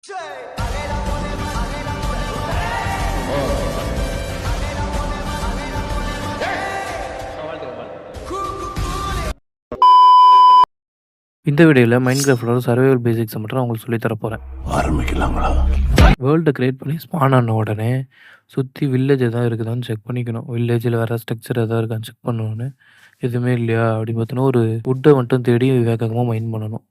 இந்த வீடியோவில் மைன்கிராஃப்டோட சர்வைவல் பேசிக்ஸை மட்டும் நான் உங்களுக்கு சொல்லித் தர போகிறேன். ஆரம்பிக்கலாங்களா? வேர்ல்டை கிரியேட் பண்ணி ஸ்பான் ஆன உடனே சுற்றி வில்லேஜ் எதாவது இருக்குதான்னு செக் பண்ணிக்கணும். வில்லேஜில் வேறு ஸ்ட்ரக்சர் எதாவது இருக்கான்னு செக் பண்ணணுன்னு, எதுவுமே இல்லையா அப்படின்னு பார்த்தோன்னா ஒரு வுட்டை மட்டும் தேடி வேகமாக மைன் பண்ணணும்.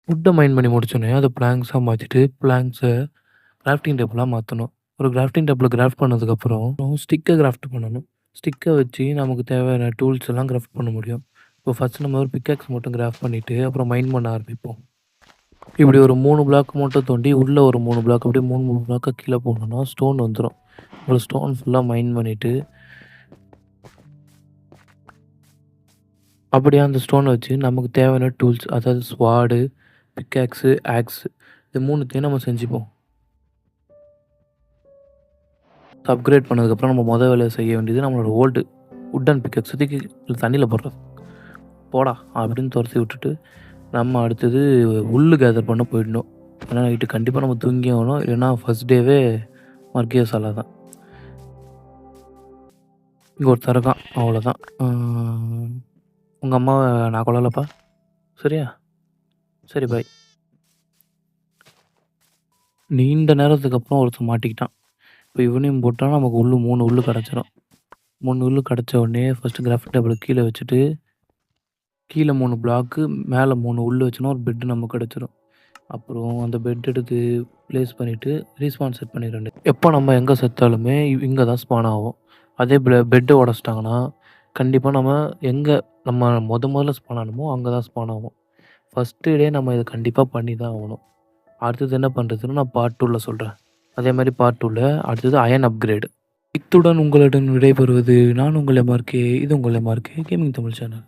வுட்டை மைன் பண்ணி முடிச்சோடனே அதை பிளாங்க்ஸாக மாற்றிட்டு பிளாங்க்ஸை கிராஃப்டிங் டேபிளாக மாற்றணும். ஒரு கிராஃப்டிங் டேபிளில் கிராஃப்ட் பண்ணதுக்கப்புறம் ஸ்டிக்கை கிராஃப்ட் பண்ணணும். ஸ்டிக்கை வச்சு நமக்கு தேவையான டூல்ஸ் எல்லாம் கிராஃப்ட் பண்ண முடியும். இப்போ ஃபஸ்ட்டு நம்ம ஒரு பிக்காக்ஸ் மட்டும் கிராஃப்ட் பண்ணிவிட்டு அப்புறம் மைன் பண்ண ஆரம்பிப்போம். இப்படி ஒரு 3 பிளாக் மட்டும் தோண்டி உள்ளே ஒரு 3 பிளாக் அப்படியே 3 பிளாக்காக கீழே போனோம்னா ஸ்டோன் வந்துடும். ஒரு ஸ்டோன் ஃபுல்லாக மைன் பண்ணிவிட்டு அப்படியே அந்த ஸ்டோனை வச்சு நமக்கு தேவையான டூல்ஸ், அதாவது ஸ்வாடு, பிக்காக்ஸு, ஆக்ஸு, இது 3த்தையும் நம்ம செஞ்சுப்போம். அப்கிரேட் பண்ணதுக்கப்புறம் நம்ம மொதல் வேலையை செய்ய வேண்டியது நம்மளோட ஓல்டு வுட்டன் பிக்கப் சுற்றி தண்ணியில் போடுறது. போடா அப்படின்னு துரத்தி விட்டுட்டு நம்ம அடுத்தது உள்ளு கேதர் பண்ண போயிடணும். ஏன்னா நைட்டு கண்டிப்பாக நம்ம தூங்கி ஆகணும், இல்லைன்னா ஃபஸ்ட் டேவே மர்க்கிய சாலா தான். இங்கே ஒரு தரகான், அவ்வளோதான். உங்கள் அம்மாவை நான் கொள்ளலப்பா, சரியா? சரி, பாய். நீண்ட நேரத்துக்கு அப்புறம் ஒருத்தர் மாட்டிக்கிட்டான். இப்போ இவனையும் போட்டால் நமக்கு 3 உள்ளு கிடச்சிரும். 3 உள்ளு கிடச்ச உடனே ஃபஸ்ட்டு கிராஃப்ட் டேபிளை கீழே வச்சுட்டு கீழே 3 பிளாக்கு மேலே 3 உள்ளு வச்சோன்னா ஒரு பெட்டு நமக்கு கிடச்சிரும். அப்புறம் அந்த பெட் எடுத்து ப்ளேஸ் பண்ணிவிட்டு ரீஸ்பான் செட் பண்ணிடுறேன். எப்போ நம்ம எங்கே செத்தாலுமே இங்கே தான் ஸ்பான் ஆகும். அதே பெட்டை உடச்சிட்டாங்கன்னா கண்டிப்பாக நம்ம எங்கே நம்ம முதல்ல ஸ்பான் ஆகணுமோ அங்கே தான் ஸ்பான் ஆகும். ஃபஸ்ட்டு டே நம்ம இதை கண்டிப்பாக பண்ணி தான் ஆகணும். அடுத்தது என்ன பண்ணுறதுன்னு நான் பார்ட் 2ல் சொல்கிறேன். அதே மாதிரி பார்ட் 2ல் அடுத்தது அயன் அப்கிரேடு. இத்துடன் உங்களிடம் விடைபெறுவது நான் உங்கள் MRK. இது உங்கள் MRK கேமிங் தமிழ் சேனல்.